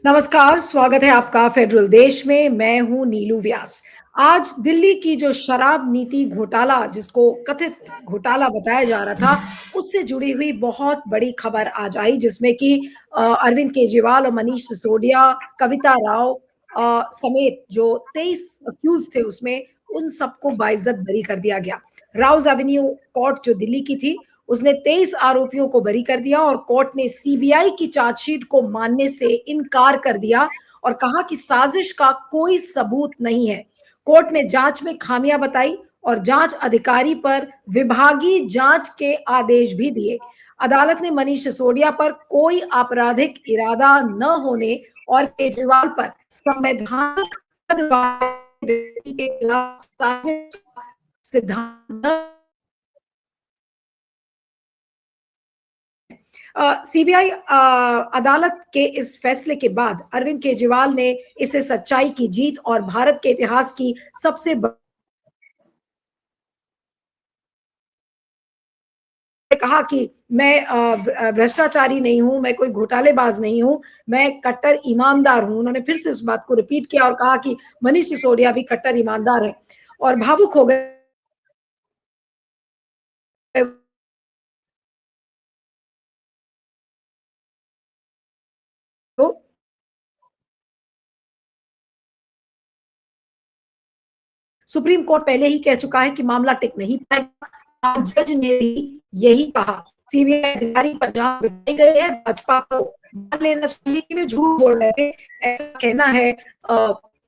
नमस्कार, स्वागत है आपका फेडरल देश में। मैं हूं नीलू व्यास। आज दिल्ली की जो शराब नीति घोटाला, जिसको कथित घोटाला बताया जा रहा था, उससे जुड़ी हुई बहुत बड़ी खबर आज आई, जिसमें कि अरविंद केजरीवाल और मनीष सिसोदिया, कविता राव समेत जो 23 अक्यूज थे उसमें, उन सबको बाइज्जत बरी कर दिया गया। राउज एवेन्यू कोर्ट जो दिल्ली की थी, उसने 23 आरोपियों को बरी कर दिया और कोर्ट ने सीबीआई की चार्जशीट को मानने से इनकार कर दिया और कहा कि साजिश का कोई सबूत नहीं है। कोर्ट ने जांच में खामियां बताई और जांच अधिकारी पर विभागीय जांच के आदेश भी दिए। अदालत ने मनीष सिसोदिया पर कोई आपराधिक इरादा न होने और केजरीवाल पर संवैधानिक व्यक्ति के खिलाफ साजिश का सिद्धांत सीबीआई अदालत के इस फैसले के बाद अरविंद केजरीवाल ने इसे सच्चाई की जीत और भारत के इतिहास की सबसे कहा कि मैं भ्रष्टाचारी नहीं हूं, मैं कोई घोटालेबाज नहीं हूं, मैं कट्टर ईमानदार हूं। उन्होंने फिर से उस बात को रिपीट किया और कहा कि मनीष सिसोदिया भी कट्टर ईमानदार है और भावुक हो गए। तो सुप्रीम कोर्ट पहले ही कह चुका है कि मामला टिक नहीं पाएगा। जज ने भी यही कहा। सीबीआई अधिकारी पर जांच बिठाई गई है। भाजपा को मान लेना चाहिए कि वे झूठ बोल रहे थे, ऐसा कहना है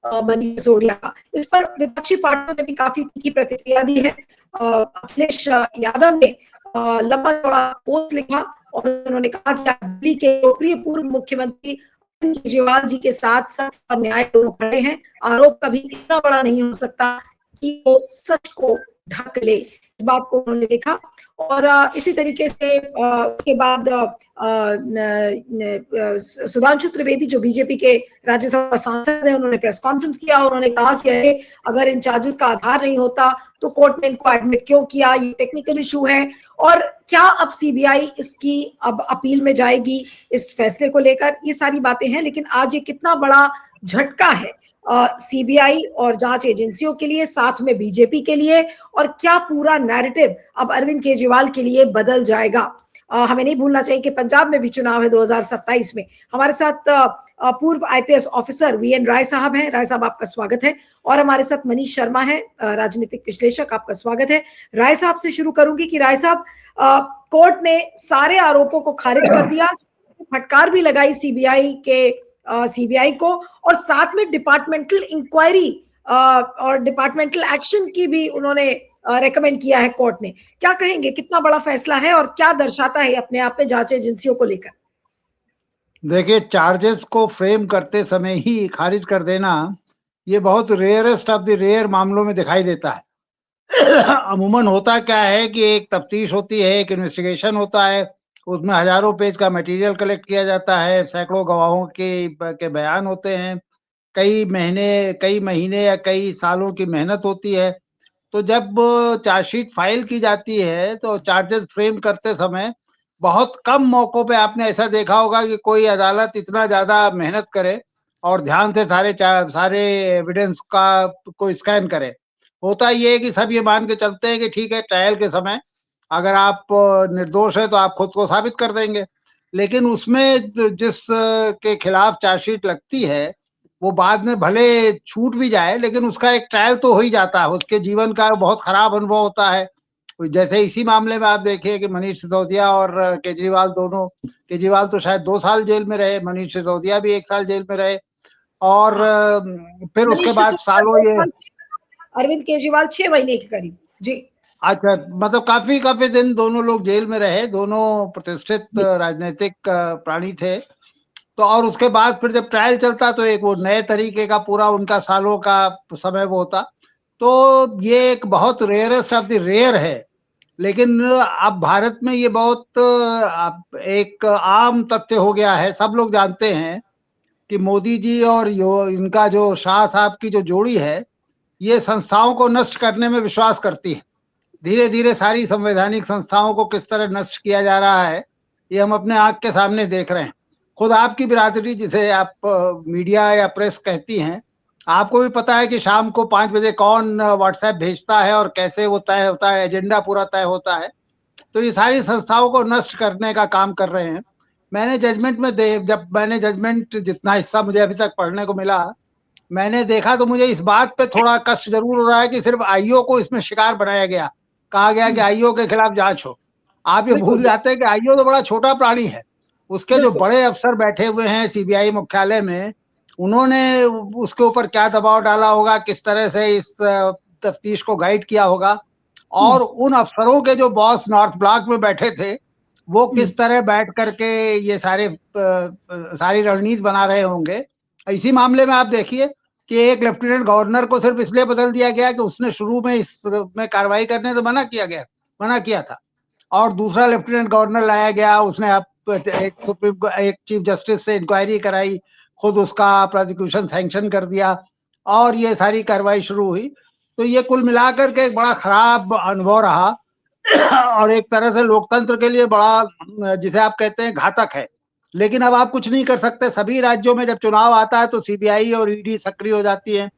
मनीष सिसोदिया का। इस पर विपक्षी पार्टियों ने भी काफी तीखी प्रतिक्रिया दी है। अखिलेश यादव ने लंबा चौड़ा पोस्ट लिखा और उन्होंने कहा कि दिल्ली के लोकप्रिय पूर्व मुख्यमंत्री केजरीवाल जी के साथ सत्य और न्याय दोनों खड़े हैं। आरोप कभी इतना बड़ा नहीं हो सकता कि वो सच को ढक ले। इस बात को उन्होंने लिखा और इसी तरीके से उसके बाद सुधांशु त्रिवेदी जो बीजेपी के राज्यसभा सांसद हैं, उन्होंने प्रेस कॉन्फ्रेंस किया और उन्होंने कहा कि अरे अगर इन चार्जेस का आधार नहीं होता तो कोर्ट ने इनको एडमिट क्यों किया, ये टेक्निकल इशू है। और क्या अब सीबीआई इसकी अब अपील में जाएगी इस फैसले को लेकर, ये सारी बातें हैं। लेकिन आज ये कितना बड़ा झटका है सीबीआई और जांच एजेंसियों के लिए, साथ में बीजेपी के लिए, और क्या पूरा नैरेटिव अब अरविंद केजरीवाल के लिए बदल जाएगा। हमें नहीं भूलना चाहिए कि पंजाब में भी चुनाव है 2027 में। हमारे साथ पूर्व आईपीएस ऑफिसर वीएन राय साहब हैं। राय साहब, आपका स्वागत है। और हमारे साथ मनीष शर्मा है, राजनीतिक विश्लेषक, आपका स्वागत है। राय साहब से शुरू करूंगी कि राय साहब, कोर्ट ने सारे आरोपों को खारिज कर दिया, फटकार भी लगाई सीबीआई को और साथ में डिपार्टमेंटल इंक्वायरी और डिपार्टमेंटल एक्शन की भी उन्होंने रेकमेंड किया है कोर्ट ने। क्या कहेंगे, कितना बड़ा फैसला है और क्या दर्शाता है अपने आप में जांच एजेंसियों को लेकर? देखिए, चार्जेस को फ्रेम करते समय ही खारिज कर देना, ये बहुत रेयरेस्ट ऑफ द रेयर मामलों में दिखाई देता है। अमूमन होता क्या है कि एक तफ्तीश होती है, एक इन्वेस्टिगेशन होता है, उसमें हजारों पेज का मटेरियल कलेक्ट किया जाता है, सैकड़ों गवाहों के बयान होते हैं, कई महीने या कई सालों की मेहनत होती है। तो जब चार्जशीट फाइल की जाती है तो चार्जेस फ्रेम करते समय बहुत कम मौकों पे आपने ऐसा देखा होगा कि कोई अदालत इतना ज्यादा मेहनत करे और ध्यान से सारे एविडेंस का को स्कैन करे। होता ये है कि सब ये मान के चलते हैं कि ठीक है, ट्रायल के समय अगर आप निर्दोष है तो आप खुद को साबित कर देंगे। लेकिन उसमें जिस के खिलाफ चार्जशीट लगती है वो बाद में भले छूट भी जाए, लेकिन उसका एक ट्रायल तो हो ही जाता है, उसके जीवन का बहुत खराब अनुभव होता है। जैसे इसी मामले में आप देखिए कि मनीष सिसोदिया और केजरीवाल तो शायद 2 साल जेल में रहे, मनीष सिसोदिया भी 1 साल जेल में रहे और फिर उसके बाद सालों ये अरविंद केजरीवाल 6 महीने के करीब। जी, अच्छा, मतलब काफी दिन दोनों लोग जेल में रहे, दोनों प्रतिष्ठित राजनीतिक प्राणी थे। तो और उसके बाद फिर जब ट्रायल चलता तो एक वो नए तरीके का पूरा उनका सालों का समय वो होता। तो ये एक बहुत रेयरेस्ट ऑफ द रेयर है। लेकिन अब भारत में ये बहुत एक आम तथ्य हो गया है। सब लोग जानते हैं कि मोदी जी और इनका जो शाह साहब की जो जोड़ी है, ये संस्थाओं को नष्ट करने में विश्वास करती है। धीरे-धीरे सारी संवैधानिक संस्थाओं को किस तरह नष्ट किया जा रहा है, ये हम अपने आँख के सामने देख रहे हैं। खुद आपकी बिरादरी जिसे आप मीडिया या प्रेस कहती हैं, आपको भी पता है कि शाम को 5 बजे कौन व्हाट्सएप भेजता है और कैसे वो तय होता है, एजेंडा पूरा तय होता है। तो ये सारी संस्थाओं को नष्ट करने का काम कर रहे हैं। मैंने जजमेंट में जब मैंने जजमेंट जितना हिस्सा मुझे अभी तक पढ़ने को मिला, मैंने देखा तो मुझे इस बात पे थोड़ा कष्ट जरूर हो रहा है कि सिर्फ आईओ को इसमें शिकार बनाया गया। कहा गया कि आईओ के खिलाफ जांच हो। आप ये भूल जाते हैं कि आईओ तो बड़ा छोटा प्राणी है। उसके जो बड़े अफसर बैठे हुए हैं सीबीआई मुख्यालय में, उन्होंने उसके ऊपर क्या दबाव डाला होगा, किस तरह से इस तफ्तीश को गाइड किया होगा, और उन अफसरों के जो बॉस नॉर्थ ब्लॉक में बैठे थे, वो किस तरह बैठ करके ये सारी रणनीति बना रहे होंगे। इसी मामले में आप देखिए कि एक लेफ्टिनेंट गवर्नर को सिर्फ इसलिए बदल दिया गया कि उसने शुरू में इसमें कार्रवाई करने से मना किया था, और दूसरा लेफ्टिनेंट गवर्नर लाया गया। उसने एक चीफ जस्टिस से इंक्वायरी कराई, खुद उसका प्रोसिक्यूशन सैंक्शन कर दिया, और ये सारी कार्रवाई शुरू हुई। तो ये कुल मिलाकर के एक बड़ा खराब अनुभव रहा और एक तरह से लोकतंत्र के लिए बड़ा, जिसे आप कहते हैं, घातक है। लेकिन अब आप कुछ नहीं कर सकते। सभी राज्यों में जब चुनाव आता है तो सीबीआई और ईडी सक्रिय हो जाती है।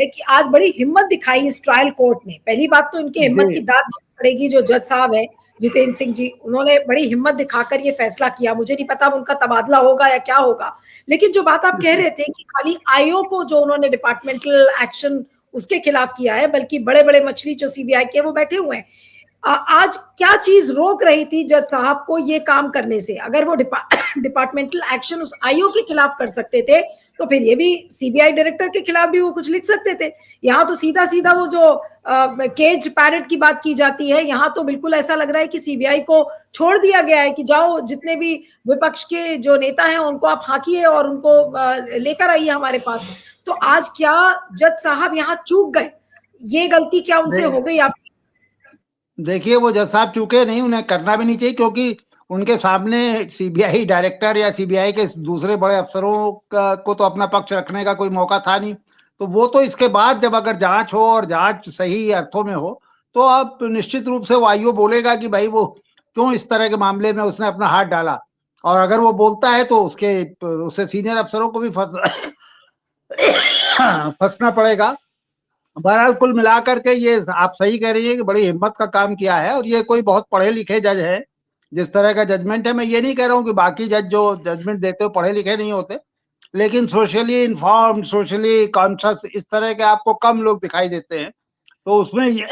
कि आज बड़ी हिम्मत दिखाई इस ट्रायल कोर्ट ने। पहली बात तो इनकी हिम्मत की दाद देनी पड़ेगी जो जज साहब है जितेंद्र सिंह जी, उन्होंने बड़ी हिम्मत दिखाकर ये फैसला किया। मुझे नहीं पता उनका तबादला होगा या क्या होगा, लेकिन जो बात आप कह रहे थे कि खाली आईओ को जो उन्होंने डिपार्टमेंटल एक्शन उसके खिलाफ किया है, बल्कि बड़े बड़े मछली जो सीबीआई के वो बैठे हुए हैं। आज क्या चीज रोक रही थी जज साहब को ये काम करने से? अगर वो डिपार्टमेंटल एक्शन उस आईओ के खिलाफ कर सकते थे तो फिर ये भी सीबीआई डायरेक्टर के खिलाफ भी वो कुछ लिख सकते थे। यहाँ तो सीधा सीधा वो जो केज पैरेट की बात की जाती है, यहाँ तो बिल्कुल ऐसा लग रहा है कि सीबीआई को छोड़ दिया गया है कि जाओ जितने भी विपक्ष के जो नेता हैं उनको आप हाकिए और उनको लेकर आइए हमारे पास। तो आज क्या जज साहब यहाँ चूक गए? ये गलती क्या उनसे हो गई? आप देखिए, वो जज साहब चूके नहीं, उन्हें करना भी नहीं चाहिए, क्योंकि उनके सामने सीबीआई डायरेक्टर या सीबीआई के दूसरे बड़े अफसरों को तो अपना पक्ष रखने का कोई मौका था नहीं। तो वो तो इसके बाद जब अगर जांच हो और जांच सही अर्थों में हो तो अब निश्चित रूप से वो आईओ बोलेगा कि भाई वो क्यों इस तरह के मामले में उसने अपना हाथ डाला, और अगर वो बोलता है तो उससे सीनियर अफसरों को भी फंसना पड़ेगा। बहरहाल कुल मिलाकर के ये आप सही कह रही है कि बड़ी हिम्मत का काम किया है, और ये कोई बहुत पढ़े लिखे जज है जिस तरह का जजमेंट है। मैं ये नहीं कह रहा हूँ कि बाकी जज जो जजमेंट देते हो पढ़े लिखे नहीं होते, लेकिन सोशली इन्फॉर्म्ड, सोशली कॉन्शियस, इस तरह के आपको कम लोग दिखाई देते हैं। तो उसमें ये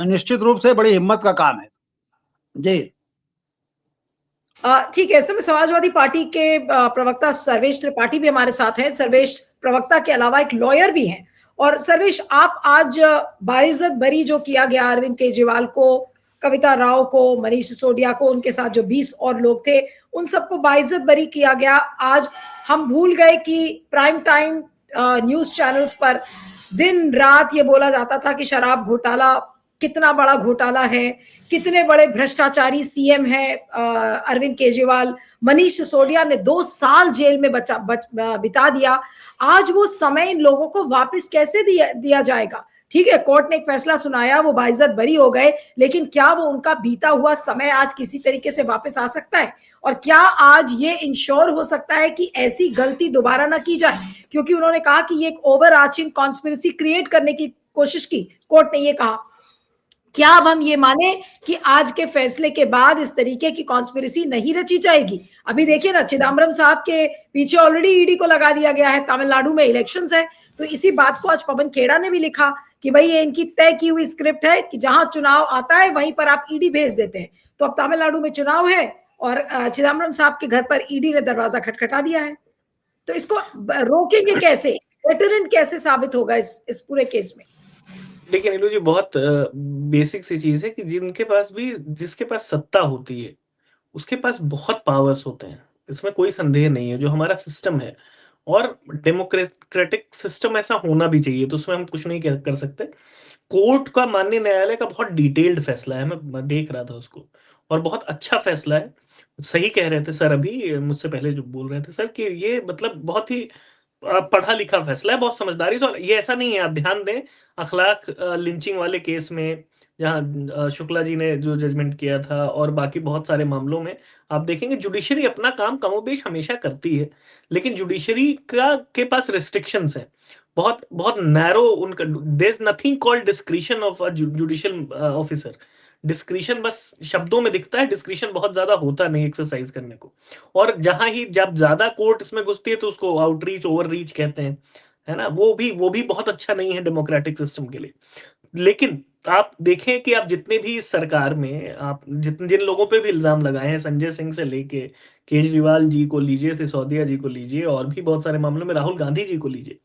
निश्चित रूप से बड़ी हिम्मत का काम है जी। ठीक है, समय समाजवादी पार्टी के प्रवक्ता सर्वेश त्रिपाठी भी हमारे साथ हैं। सर्वेश प्रवक्ता के अलावा एक लॉयर भी हैं। और सर्वेश, आप आज बाइज्जत बरी जो किया गया अरविंद केजरीवाल को, कविता राव को, मनीष सिसोदिया को, उनके साथ जो 20 और लोग थे उन सबको बाइज्जत बरी किया गया। आज हम भूल गए कि प्राइम टाइम न्यूज चैनल्स पर दिन रात ये बोला जाता था कि शराब घोटाला कितना बड़ा घोटाला है, कितने बड़े भ्रष्टाचारी सीएम है अरविंद केजरीवाल। मनीष सिसोदिया ने 2 साल जेल में बिता दिया। आज वो समय इन लोगों को वापस कैसे दिया जाएगा? ठीक है, कोर्ट ने एक फैसला सुनाया, वो बाइज्जत बरी हो गए, लेकिन क्या वो उनका बीता हुआ समय आज किसी तरीके से वापस आ सकता है? और क्या आज ये इंश्योर हो सकता है कि ऐसी गलती दोबारा ना की जाए? क्योंकि उन्होंने कहा कि ये एक ओवर आर्चिंग कॉन्स्पिरेसी क्रिएट करने की कोशिश की, कोर्ट ने ये कहा। क्या अब हम ये माने कि आज के फैसले के बाद इस तरीके की कॉन्स्पिरेसी नहीं रची जाएगी? अभी देखिए ना, चिदम्बरम साहब के पीछे ऑलरेडी ईडी को लगा दिया गया है। तमिलनाडु में इलेक्शंस है, तो इसी बात को आज पवन खेड़ा ने भी लिखा कि भाई ये इनकी तय की हुई स्क्रिप्ट है कि जहां चुनाव आता है वहीं पर आप ईडी भेज देते हैं। तो अब तमिलनाडु में चुनाव है और चिदम्बरम साहब के घर पर ईडी ने दरवाजा खटखटा दिया है। तो इसको रोकेंगे कैसे? डेटरेंट कैसे साबित होगा इस पूरे केस में? देखिए नीलू जी, बहुत बेसिक सी चीज है कि जिसके पास सत्ता होती है उसके पास बहुत पावर्स होते हैं, इसमें कोई संदेह नहीं है। जो हमारा सिस्टम है, और डेमोक्रेटिक सिस्टम ऐसा होना भी चाहिए, तो उसमें हम कुछ नहीं कर सकते। कोर्ट का, माननीय न्यायालय का बहुत डिटेल्ड फैसला है, मैं देख रहा था उसको, और बहुत अच्छा फैसला है। सही कह रहे थे सर अभी मुझसे पहले जो बोल रहे थे सर कि ये मतलब बहुत ही पढ़ा लिखा फैसला है, बहुत समझदारी से। और ये ऐसा नहीं है, आप ध्यान दें, अखलाक लिंचिंग वाले केस में जहाँ शुक्ला जी ने जो जजमेंट किया था, और बाकी बहुत सारे मामलों में आप देखेंगे जुडिशरी अपना काम कमोबेश हमेशा करती है, लेकिन जुडिशरी का के पास रिस्ट्रिक्शंस हैं, बहुत बहुत नैरो उनका। There is nothing called discretion of a judicial officer. Discretion बस शब्दों में दिखता है, डिस्क्रिशन बहुत ज्यादा होता नहीं एक्सरसाइज करने को। और जहां ही जब ज्यादा कोर्ट इसमें घुसती है तो उसको आउटरीच ओवर रीच कहते हैं, है ना। वो भी बहुत अच्छा नहीं है डेमोक्रेटिक सिस्टम के लिए। लेकिन आप देखें कि आप जितने भी इस सरकार में आप जिन लोगों पे भी इल्जाम लगाए हैं, संजय सिंह से लेके केजरीवाल जी को लीजिए, सिसोदिया जी को लीजिए, और भी बहुत सारे मामलों में राहुल गांधी जी को लीजिए,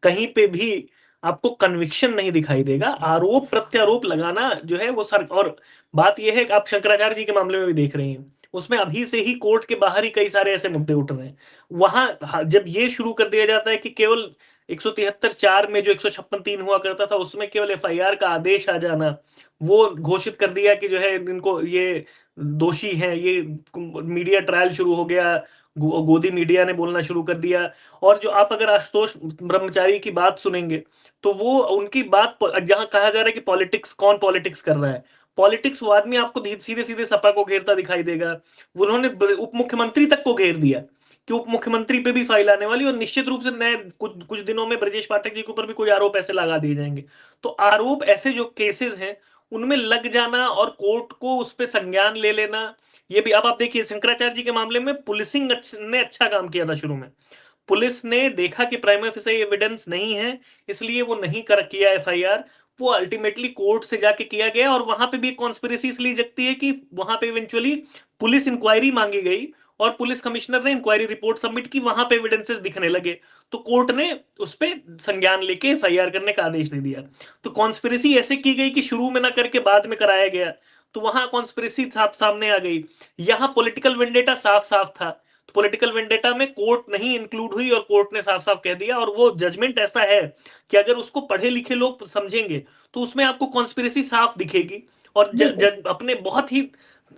कहीं पे भी आपको कन्विक्शन नहीं दिखाई देगा। आरोप प्रत्यारोप लगाना जो है वो सर। और बात यह है कि आप शंकराचार्य जी के मामले में भी देख रहे हैं, उसमें अभी से ही कोर्ट के बाहर ही कई सारे ऐसे मुद्दे उठ रहे हैं। वहां जब ये शुरू कर दिया जाता है कि केवल 173(4) में जो 156(3) हुआ करता था उसमें केवल एफआईआर का आदेश आ जाना, वो घोषित कर दिया कि जो है इनको ये दोषी हैं, ये मीडिया ट्रायल शुरू हो गया, गोदी मीडिया ने बोलना शुरू कर दिया। और जो आप अगर आशुतोष ब्रह्मचारी की बात सुनेंगे तो वो उनकी बात जहां कहा जा रहा है कि पॉलिटिक्स, कौन पॉलिटिक्स कर रहा है, पॉलिटिक्स वो आदमी आपको सीधे सीधे सपा को घेरता दिखाई देगा। उन्होंने उप मुख्यमंत्री तक को घेर दिया कि उप मुख्यमंत्री पे भी फाइल आने वाली, और निश्चित रूप से नए कुछ कुछ दिनों में ब्रजेश पाठक जी के ऊपर भी कोई आरोप ऐसे लगा दिए जाएंगे। तो आरोप ऐसे जो केसेस हैं उनमें लग जाना और कोर्ट को उस पर संज्ञान ले लेना, ये भी। अब आप देखिए शंकराचार्य जी के मामले में पुलिसिंग ने अच्छा काम किया था शुरू में। पुलिस ने देखा कि प्राइमा फेसी एविडेंस नहीं है, इसलिए वो नहीं कर किया एफआईआर। वो अल्टीमेटली कोर्ट से जाके किया गया, और वहां पे भी एक कॉन्स्पिरेसी इसलिए जगती है कि वहां पे इवेंचुअली पुलिस इंक्वायरी मांगी गई और पुलिस कमिश्नर ने इंक्वायरी रिपोर्ट सबमिट की, वहां पे एविडेंसेस दिखने लगे, तो कोर्ट ने उस पर संज्ञान लेके एफआईआर करने का आदेश दे दिया। तो कॉन्स्पिरेसी ऐसे की गई कि शुरू में ना करके बाद में कराया गया, तो वहां कॉन्स्पिरेसी सामने आ गई। यहां पॉलिटिकल वेंडेटा साफ साफ था, तो पॉलिटिकल वेंडेटा में कोर्ट नहीं इंक्लूड हुई और कोर्ट ने साफ साफ कह दिया। और वो जजमेंट ऐसा है कि अगर उसको पढ़े लिखे लोग समझेंगे तो उसमें आपको कॉन्स्पिरेसी साफ दिखेगी। और अपने बहुत ही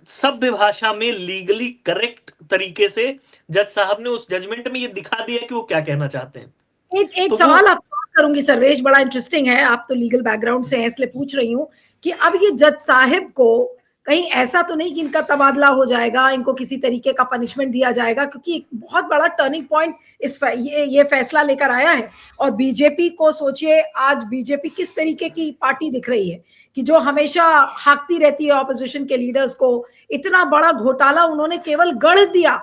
सभ्य भाषा में लीगली करेक्ट तरीके से जज साहब ने उस जजमेंट में ये दिखा दिया कि वो क्या कहना चाहते हैं। एक तो सवाल आपसे करूंगी सर्वेश, बड़ा इंटरेस्टिंग है, आप तो लीगल बैकग्राउंड से हैं इसलिए पूछ रही हूँ कि अब ये जज साहिब को कहीं ऐसा तो नहीं कि इनका तबादला हो जाएगा, इनको किसी तरीके का पनिशमेंट दिया जाएगा, क्योंकि एक बहुत बड़ा टर्निंग पॉइंट ये फैसला लेकर आया है। और बीजेपी को सोचिए, आज बीजेपी किस तरीके की पार्टी दिख रही है कि जो हमेशा हाँकती रहती है ऑपोजिशन के लीडर्स को। इतना बड़ा घोटाला उन्होंने केवल गढ़ दिया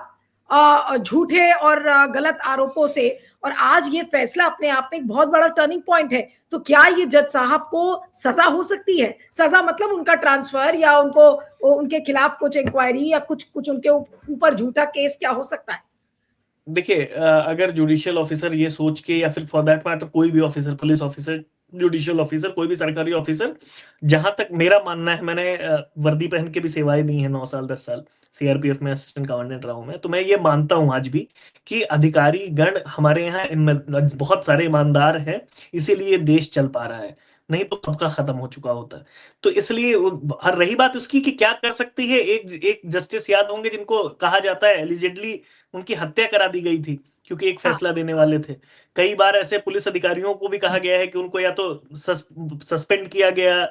झूठे और गलत आरोपों से, और आज ये फैसला अपने आप में एक बहुत बड़ा टर्निंग पॉइंट है। तो क्या ये जज साहब को सजा हो सकती है? सजा मतलब उनका ट्रांसफर, या उनको उनके खिलाफ कुछ इंक्वायरी, या कुछ उनके ऊपर झूठा केस क्या हो सकता है? देखिए, अगर जुडिशियल ऑफिसर ये सोच के, या फिर फॉर दैट मैटर कोई भी officer, police officer, judicial officer, कोई भी सरकारी ऑफिसर, जहां तक मेरा मानना है, मैंने वर्दी पहन के भी सेवाएं दी हैं 9 साल 10 साल, सीआरपीएफ में असिस्टेंट कमांडेंट रहा हूं मैं, तो मैं ये मानता हूं आज भी कि अधिकारी गण हमारे यहाँ बहुत सारे ईमानदार हैं, इसीलिए देश चल पा रहा है, नहीं तो कब का खत्म हो चुका होता। तो इसलिए हर रही बात उसकी कि क्या कर सकती है, एक जस्टिस याद होंगे जिनको कहा जाता है एलिजेडली उनकी हत्या करा दी गई थी क्योंकि एक फैसला देने वाले थे। कई बार ऐसे पुलिस अधिकारियों को भी कहा गया है कि उनको या तो सस्पेंड किया गया।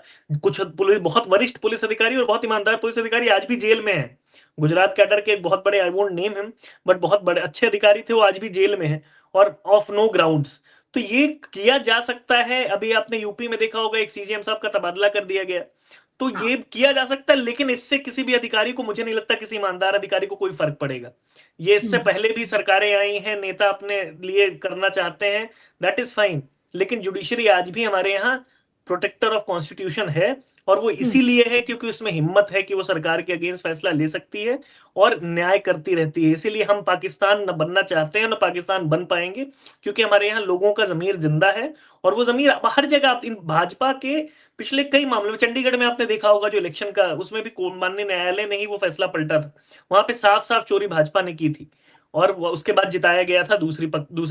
कुछ बहुत वरिष्ठ पुलिस अधिकारी और बहुत ईमानदार पुलिस अधिकारी आज भी जेल में हैं। गुजरात कैडर के एक बहुत बड़े, I won't name him, but बहुत बड़े अच्छे अधिकारी थे, वो आज भी जेल में हैं और ऑफ नो ग्राउंड्स। तो ये किया जा सकता है। अभी आपने यूपी में देखा होगा, एक सीजीएम साहब का तबादला कर दिया गया, तो ये किया जा सकता है। लेकिन इससे किसी भी अधिकारी को, मुझे नहीं लगता किसी ईमानदार अधिकारी को कोई फर्क पड़ेगा। ये इससे पहले भी सरकारें आई हैं, नेता अपने लिए करना चाहते हैं, दैट इज फाइन। लेकिन जुडिशरी आज भी हमारे यहाँ प्रोटेक्टर ऑफ कॉन्स्टिट्यूशन है, और वो इसीलिए है क्योंकि उसमें हिम्मत है कि वो सरकार के अगेंस्ट फैसला ले सकती है और न्याय करती रहती है। इसीलिए हम पाकिस्तान न बनना चाहते हैं, न पाकिस्तान बन पाएंगे, क्योंकि हमारे यहाँ लोगों का जमीर जिंदा है। और वो जमीर हर जगह, इन भाजपा के पिछले कई मामलों में, चंडीगढ़ में आपने देखा होगा जो इलेक्शन का, उसमें भी माननीय न्यायालय ने ही वो फैसला पलटा था। वहां पे साफ साफ चोरी भाजपा ने की थी, और उसके बाद जिताया गया था दूसरे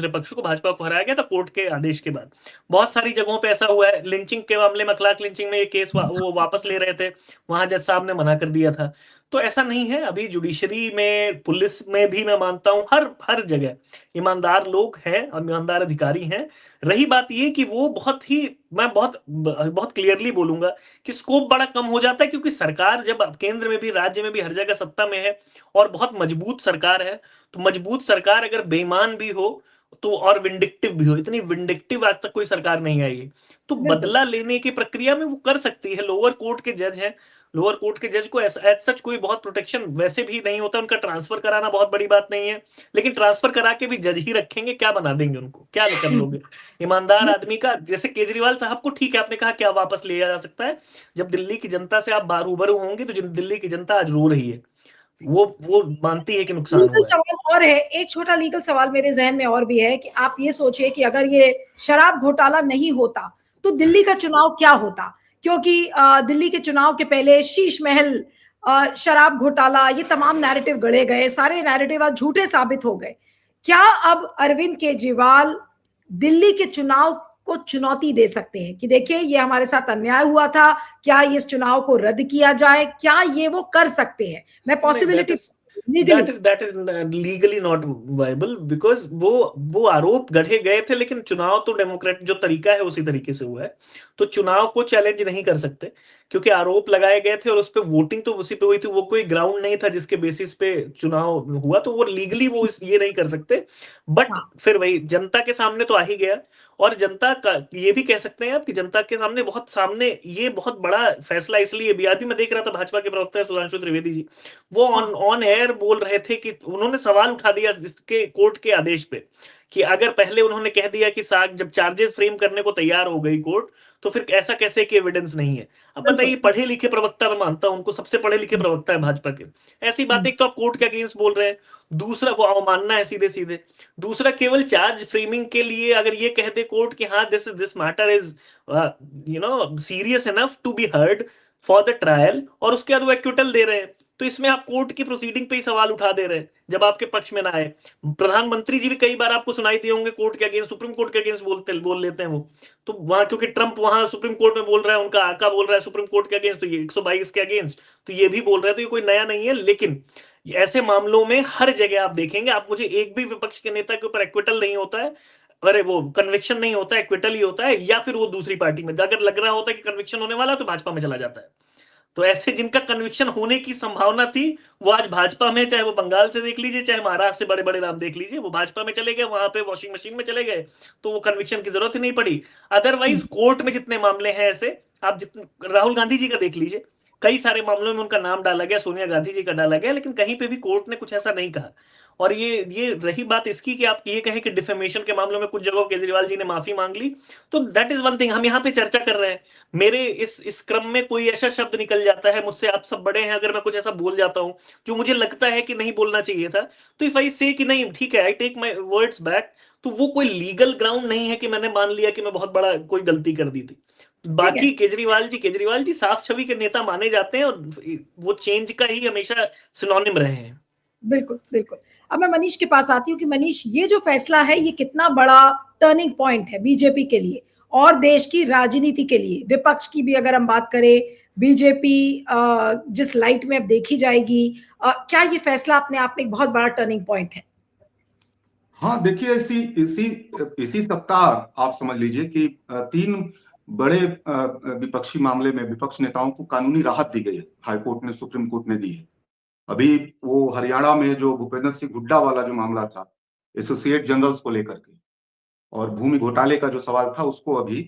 पक्ष को, भाजपा को हराया गया था कोर्ट के आदेश के बाद। बहुत सारी जगहों पे ऐसा हुआ है। लिंचिंग के मामले में, अखलाक लिंचिंग में ये केस वो वापस ले रहे थे, वहां जज साहब ने मना कर दिया था। तो ऐसा नहीं है। अभी जुडिशरी में, पुलिस में भी मैं मानता हूँ, हर जगह ईमानदार लोग हैं और ईमानदार अधिकारी हैं। रही बात ये कि वो बहुत ही, मैं बहुत क्लियरली बोलूंगा कि स्कोप बड़ा कम हो जाता है, क्योंकि सरकार जब केंद्र में भी, राज्य में भी, हर जगह सत्ता में है और बहुत मजबूत सरकार है, तो मजबूत सरकार अगर बेईमान भी हो तो, और विंडिक्टिव भी हो, इतनी विंडिक्टिव आज तक कोई सरकार नहीं आई है, तो बिल्कुल। बदला लेने की प्रक्रिया में वो कर सकती है। लोअर कोर्ट के जज हैं, लोअर कोर्ट के जज को एज सच कोई बहुत प्रोटेक्शन वैसे भी नहीं होता, उनका ट्रांसफर कराना बहुत बड़ी बात नहीं है, लेकिन ट्रांसफर करा के भी जज ही रखेंगे, क्या बना देंगे उनको, क्या कर लोगे? ईमानदार आदमी का, जैसे केजरीवाल साहब को, ठीक है आपने कहा क्या वापस लिया जा सकता है, जब दिल्ली की जनता से आप रूबरू होंगे तो दिल्ली की जनता आज रो रही है, वो मानती है कि नुकसान लीगल हुआ है। सवाल और है, एक छोटा लीगल सवाल मेरे जहन में और भी है कि आप ये सोचिए कि अगर ये शराब घोटाला नहीं होता तो दिल्ली का चुनाव क्या होता, क्योंकि दिल्ली के चुनाव के पहले शीश महल, शराब घोटाला, ये तमाम नैरेटिव गढ़े गए, सारे नैरेटिव आज झूठे साबित हो गए। क्या अब अरविंद केजरीवाल दिल्ली के चुनाव को चुनौती दे सकते हैं कि देखिए ये हमारे साथ अन्याय हुआ था, क्या इस चुनाव को रद्द किया जाए, क्या ये वो कर सकते हैं? मैं possibility that is legally not viable, because वो आरोप गढ़े गए थे, लेकिन चुनाव तो डेमोक्रेट जो तरीका है उसी तरीके से हुआ है, तो चुनाव को चैलेंज नहीं कर सकते, क्योंकि आरोप लगाए गए थे और उस पे वोटिंग तो उसी पे हुई थी, वो कोई ग्राउंड नहीं था जिसके बेसिस पे चुनाव हुआ, तो वो लीगली वो ये नहीं कर सकते। बट फिर वही जनता के सामने तो आ ही गया, और जनता का ये भी कह सकते हैं आप कि जनता के सामने ये बहुत बड़ा फैसला इसलिए भी, अभी मैं देख रहा था भाजपा के प्रवक्ता सुधांशु त्रिवेदी जी, वो ऑन एयर बोल रहे थे कि उन्होंने सवाल उठा दिया इसके कोर्ट के आदेश पे, कि अगर पहले उन्होंने कह दिया कि जब चार्जेस फ्रेम करने को तैयार हो गई कोर्ट, तो फिर ऐसा कैसे कि एविडेंस नहीं है? अब बताइए, पढ़े लिखे प्रवक्ता, मैं मानता हूं उनको, सबसे पढ़े लिखे प्रवक्ता है भाजपा के, ऐसी बात, एक तो आप कोर्ट के अगेंस्ट बोल रहे हैं, दूसरा वो अवमानना है सीधे सीधे, दूसरा केवल चार्ज फ्रेमिंग के लिए अगर ये कह दे कोर्ट कि हाँ this matter is serious enough to be heard for the trial, और उसके बाद वो एक्विटल दे रहे हैं, तो इसमें आप कोर्ट की प्रोसीडिंग पे ही सवाल उठा दे रहे हैं जब आपके पक्ष में ना आए। प्रधानमंत्री जी भी कई बार आपको सुनाई दिए होंगे कोर्ट के अगेंस्ट, सुप्रीम कोर्ट के अगेंस्ट बोल लेते हैं वो, तो वहां क्योंकि ट्रंप वहां सुप्रीम कोर्ट में बोल रहा है, उनका आका बोल रहा है सुप्रीम कोर्ट के अगेंस्ट, तो ये 122 के अगेंस्ट, तो ये भी बोल रहे हैं, तो ये कोई नया नहीं है। लेकिन ऐसे मामलों में हर जगह आप देखेंगे, आप मुझे एक भी विपक्ष के नेता के ऊपर एक्विटल नहीं होता है, अरे वो कन्विक्शन नहीं होता है, एक्विटल ही होता है, या फिर वो दूसरी पार्टी में अगर लग रहा होता है कि कन्विक्शन होने वाला तो भाजपा में चला जाता है। तो ऐसे जिनका कन्विक्शन होने की संभावना थी वो आज भाजपा में, चाहे वो बंगाल से देख लीजिए, चाहे महाराष्ट्र से बड़े बड़े नाम देख लीजिए, वो भाजपा में चले गए, वहां पे वॉशिंग मशीन में चले गए, तो वो कन्विक्शन की जरूरत ही नहीं पड़ी। अदरवाइज कोर्ट में जितने मामले हैं ऐसे, आप जितने, राहुल गांधी जी का देख लीजिए, कई सारे मामलों में उनका नाम डाला गया, सोनिया गांधी जी का डाला गया, लेकिन कहीं पे भी कोर्ट ने कुछ ऐसा नहीं कहा। और ये रही बात इसकी कि आप ये कहें कि डिफेमेशन के मामलों में कुछ जगह केजरीवाल जी ने माफी मांग ली, तो दैट इज वन थिंग, हम यहाँ पे चर्चा कर रहे हैं, मेरे इस क्रम में कोई ऐसा शब्द निकल जाता है मुझसे, आप सब बड़े हैं, अगर मैं कुछ ऐसा बोल जाता हूं जो मुझे लगता है कि नहीं बोलना चाहिए था, तो इफ आई से कि नहीं ठीक है, I take my words back, तो वो कोई लीगल ग्राउंड नहीं है कि मैंने मान लिया कि मैं बहुत बड़ा कोई गलती कर दी थी। बाकी केजरीवाल जी साफ छवि के नेता माने जाते हैं, और वो चेंज का ही हमेशा सिनोनिम रहे हैं। बिल्कुल बिल्कुल। अब मैं मनीष के पास आती हूँ कि मनीष, ये जो फैसला है ये कितना बड़ा टर्निंग पॉइंट है बीजेपी के लिए और देश की राजनीति के लिए? विपक्ष की भी अगर हम बात करें, बीजेपी जिस लाइट में अब देखी जाएगी, क्या ये फैसला अपने आप में एक बहुत बड़ा टर्निंग पॉइंट है? हाँ देखिए, इसी इसी इसी सप्ताह आप समझ लीजिए कि 3 बड़े विपक्षी मामले में विपक्ष नेताओं को कानूनी राहत दी गई है, हाईकोर्ट ने, सुप्रीम कोर्ट ने दी है। अभी वो हरियाणा में जो भूपेंद्र सिंह हुड्डा वाला जो मामला था एसोसिएट जनरल्स को लेकर के, और भूमि घोटाले का जो सवाल था, उसको अभी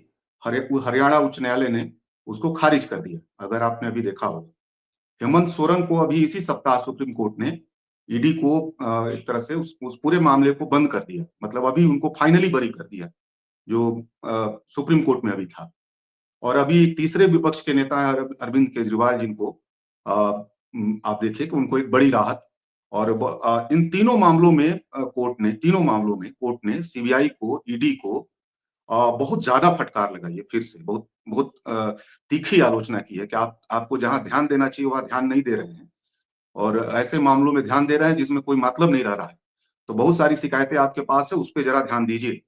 हरियाणा उच्च न्यायालय ने उसको खारिज कर दिया, अगर आपने अभी देखा होगा। हेमंत सोरेन को अभी इसी सप्ताह सुप्रीम कोर्ट ने, ईडी को एक तरह से उस पूरे मामले को बंद कर दिया, मतलब अभी उनको फाइनली बरी कर दिया, जो सुप्रीम कोर्ट में अभी था। और अभी तीसरे विपक्ष के नेता अरविंद केजरीवाल, जिनको आप देखिए कि उनको एक बड़ी राहत, और इन तीनों मामलों में कोर्ट ने सीबीआई को, ईडी को बहुत ज्यादा फटकार लगाई है, फिर से बहुत बहुत तीखी आलोचना की है कि आपको जहां ध्यान देना चाहिए वहां ध्यान नहीं दे रहे हैं, और ऐसे मामलों में ध्यान दे रहे हैं जिसमें कोई मतलब नहीं रह रहा है, तो बहुत सारी शिकायतें आपके पास है, उस पर जरा ध्यान दीजिए।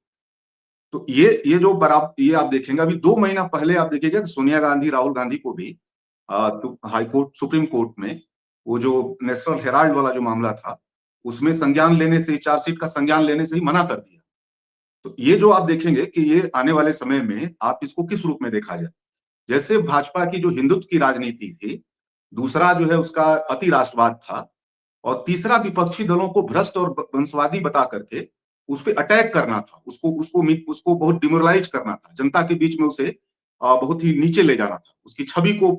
तो ये जो ये आप देखेंगे, अभी 2 महीना पहले आप देखिएगा कि सोनिया गांधी, राहुल गांधी को भी हाई कोर्ट, सुप्रीम कोर्ट में वो जो नेशनल हेराल्ड वाला जो मामला था, उसमें संज्ञान लेने से, चार्जशीट का संज्ञान लेने से ही मना कर दिया। तो ये जो आप देखेंगे कि ये आने वाले समय में आप इसको किस रूप में देखा जाए। जैसे भाजपा की जो हिंदुत्व की राजनीति थी, दूसरा जो है उसका अति राष्ट्रवाद था, और तीसरा विपक्षी दलों को भ्रष्ट और वंशवादी बता करके उस पर अटैक करना था, उसको बहुत डिमोरलाइज करना था, जनता के बीच में उसे बहुत ही नीचे ले जाना था, उसकी छवि को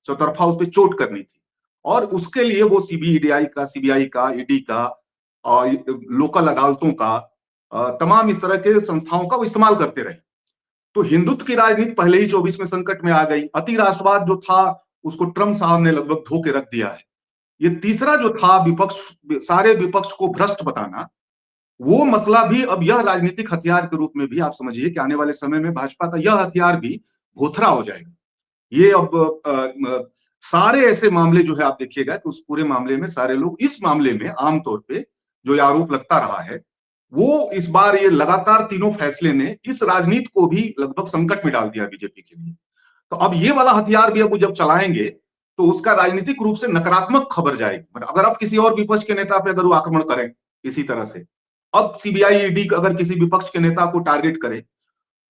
चौतरफा उस पर चोट करनी थी। और उसके लिए वो सीबीआई का, ईडी का, लोकल अदालतों का, तमाम इस तरह के संस्थाओं का वो इस्तेमाल करते रहे। तो हिंदुत्व की राजनीति पहले ही 24 में संकट में आ गई। अति राष्ट्रवाद जो था उसको ट्रम्प साहब ने लगभग धो के रख दिया है। ये तीसरा जो था सारे विपक्ष को भ्रष्ट बताना, वो मसला भी अब यह राजनीतिक हथियार के रूप में भी आप समझिए कि आने वाले समय में भाजपा का यह हथियार भी भोथरा हो जाएगा। ये अब सारे ऐसे मामले जो है आप देखिएगा कि उस पूरे मामले में सारे लोग इस मामले में आमतौर पे जो आरोप लगता रहा है, वो इस बार ये लगातार तीनों फैसले ने इस राजनीति को भी लगभग संकट में डाल दिया बीजेपी के लिए। तो अब ये वाला हथियार भी अब जब चलाएंगे तो उसका राजनीतिक रूप से नकारात्मक खबर जाएगी। मतलब अगर आप किसी और विपक्ष के नेता पे अगर वो आक्रमण करें इसी तरह से, अब सीबीआई, ईडी अगर किसी विपक्ष के नेता को टारगेट करे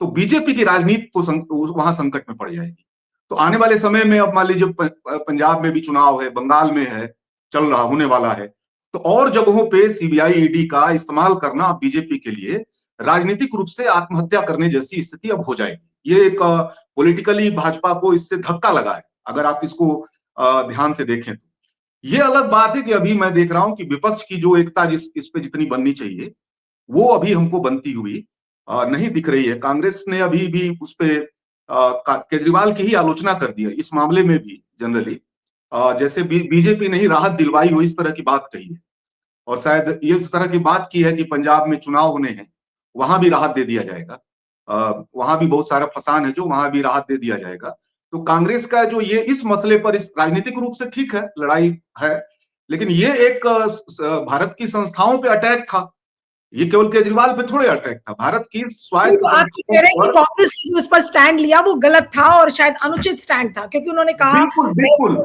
तो बीजेपी की राजनीति को वहां संकट में पड़ जाएगी। तो आने वाले समय में अब मान लीजिए पंजाब में भी चुनाव है, बंगाल में है, चल रहा होने वाला है, तो और जगहों पे सीबीआई, ईडी का इस्तेमाल करना बीजेपी के लिए राजनीतिक रूप से आत्महत्या करने जैसी स्थिति अब हो जाएगी। ये एक पॉलिटिकली भाजपा को इससे धक्का लगा है, अगर आप इसको ध्यान से देखें तो। ये अलग बात है कि अभी मैं देख रहा हूं कि विपक्ष की जो एकता इस पे जितनी बननी चाहिए वो अभी हमको बनती हुई नहीं दिख रही है। कांग्रेस ने अभी भी उस पे केजरीवाल की ही आलोचना कर दी है इस मामले में भी जनरली, जैसे बीजेपी ने ही राहत दिलवाई हो इस तरह की बात कही है। और शायद ये इस तरह की बात की है कि पंजाब में चुनाव होने हैं, वहां भी राहत दे दिया जाएगा, वहां भी बहुत सारा फसान है जो वहां भी राहत दे दिया जाएगा। तो कांग्रेस का जो ये इस मसले पर इस राजनीतिक रूप से ठीक है, लड़ाई है, लेकिन ये एक भारत की संस्थाओं पे अटैक था। ये केवल केजरीवाल पे थोड़े अटैक था, भारत की स्वायत्त तो आप कह रहे हैं कि कांग्रेस ने जो इस पर स्टैंड लिया वो गलत था और शायद अनुचित स्टैंड था, क्योंकि उन्होंने कहा, बिल्कुल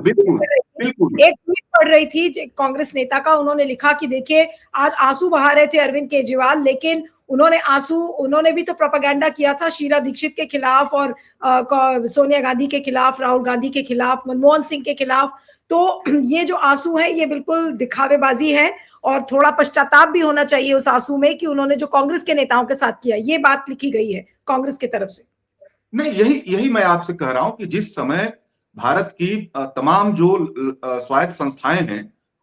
एक ट्वीट पढ़ रही थी कांग्रेस नेता का, उन्होंने लिखा कि देखिए आज आंसू बहा रहे थे अरविंद केजरीवाल, लेकिन उन्होंने भी तो प्रोपेगेंडा किया था शीला दीक्षित के खिलाफ और सोनिया गांधी के खिलाफ, राहुल गांधी के खिलाफ, मनमोहन सिंह के खिलाफ। तो ये जो आंसू है ये बिल्कुल दिखावेबाजी है और थोड़ा पश्चाताप भी होना चाहिए उस आंसू में कि उन्होंने जो कांग्रेस के नेताओं के साथ किया। ये बात लिखी गई है कांग्रेस की तरफ से। नहीं, यही मैं आपसे कह रहा हूं कि जिस समय भारत की तमाम जो स्वायत्त संस्थाएं हैं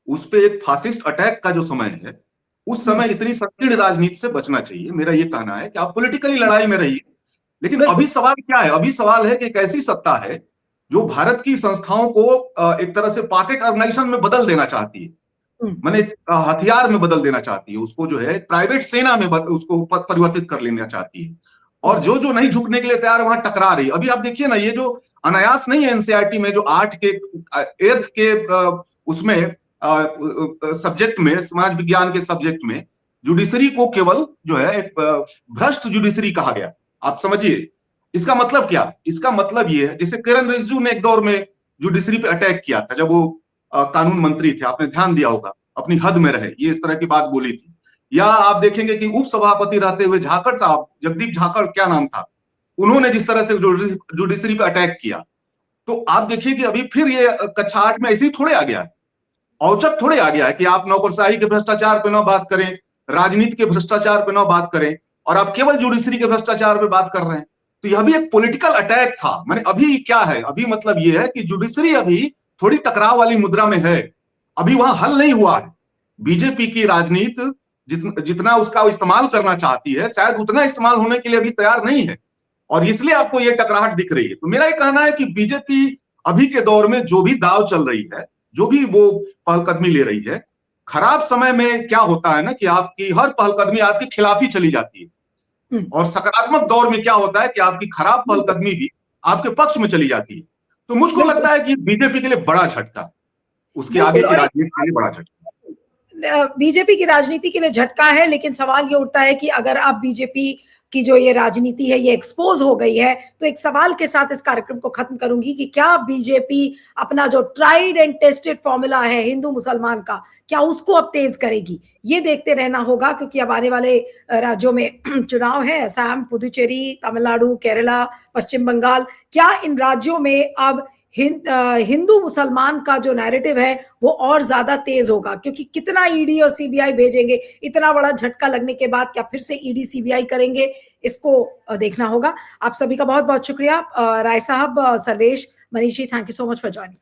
उस पे एक फासिस्ट अटैक का जो समय है, उस समय इतनी संकीर्ण राजनीति से बचना चाहिए। मेरा ये कहना है कि आप पॉलिटिकली लड़ाई में रहिए, लेकिन अभी सवाल क्या है? अभी सवाल है कि एक ऐसी सत्ता है जो भारत की संस्थाओं को एक तरह से पॉकेट ऑर्गेनाइजेशन में बदल देना चाहती है, माने हथियार में बदल देना चाहती है, उसको जो है प्राइवेट सेना में उसको परिवर्तित कर लेना चाहती है, और जो जो नहीं झुकने के लिए तैयार वहां टकरा रही है। अभी आप देखिए ना, ये जो अनायास नहीं है एनसीईआरटी में जो 8 के उसमें सब्जेक्ट में, समाज विज्ञान के सब्जेक्ट में जुडिशरी को केवल जो है एक भ्रष्ट जुडिशरी कहा गया। आप समझिए इसका मतलब क्या? इसका मतलब ये है, जैसे किरण रिजिजू ने एक दौर में जुडिशरी पे अटैक किया था जब वो कानून मंत्री थे, आपने ध्यान दिया होगा, अपनी हद में रहे, ये इस तरह की बात बोली थी। या आप देखेंगे कि उप सभापति रहते हुए झाकड़ साहब, जगदीप झाकड़ क्या नाम था, उन्होंने जिस तरह से जुडिशरी पे अटैक किया, तो आप देखिए कि अभी फिर ये कक्षा 8 में ऐसे ही थोड़े आ गया है, औचक थोड़े आ गया है कि आप नौकरशाही के भ्रष्टाचार पे न बात करें, राजनीति के भ्रष्टाचार पे न बात करें, और आप केवल जुडिशरी के भ्रष्टाचार पे बात कर रहे हैं। तो यह भी एक पॉलिटिकल अटैक था। मैंने अभी क्या है, अभी मतलब ये है कि जुडिशरी अभी थोड़ी टकराव वाली मुद्रा में है, अभी वहां हल नहीं हुआ है। बीजेपी की राजनीति जितना उसका इस्तेमाल करना चाहती है, शायद उतना इस्तेमाल होने के लिए अभी तैयार नहीं है, और इसलिए आपको ये टकराहट दिख रही है। तो मेरा ये कहना है कि बीजेपी अभी के दौर में जो भी दाव चल रही है, जो भी वो पहलकदमी ले रही है, खराब समय में क्या होता है ना कि आपकी हर पहलकदमी आपके खिलाफ ही चली जाती है, और सकारात्मक दौर में क्या होता है कि आपकी खराब पहलकदमी भी आपके पक्ष में चली जाती है। तो मुझको लगता है कि बीजेपी के लिए बड़ा झटका, उसके आगे की राजनीति के लिए बड़ा झटका, बीजेपी की राजनीति के लिए झटका है। लेकिन सवाल ये उठता है कि अगर आप बीजेपी की जो ये राजनीति है ये एक्सपोज हो गई है, तो एक सवाल के साथ इस कार्यक्रम को खत्म करूंगी कि क्या बीजेपी अपना जो ट्राइड एंड टेस्टेड फॉर्मूला है हिंदू मुसलमान का, क्या उसको अब तेज करेगी? ये देखते रहना होगा, क्योंकि अब आने वाले राज्यों में चुनाव है, असम, पुदुचेरी, तमिलनाडु, केरला, पश्चिम बंगाल। क्या इन राज्यों में अब हिंदू मुसलमान का जो नैरेटिव है वो और ज्यादा तेज होगा? क्योंकि कितना ईडी और सीबीआई भेजेंगे, इतना बड़ा झटका लगने के बाद क्या फिर से ईडी सीबीआई करेंगे, इसको देखना होगा। आप सभी का बहुत बहुत शुक्रिया। राय साहब, Sarvesh, Manish ji, thank you so much for joining.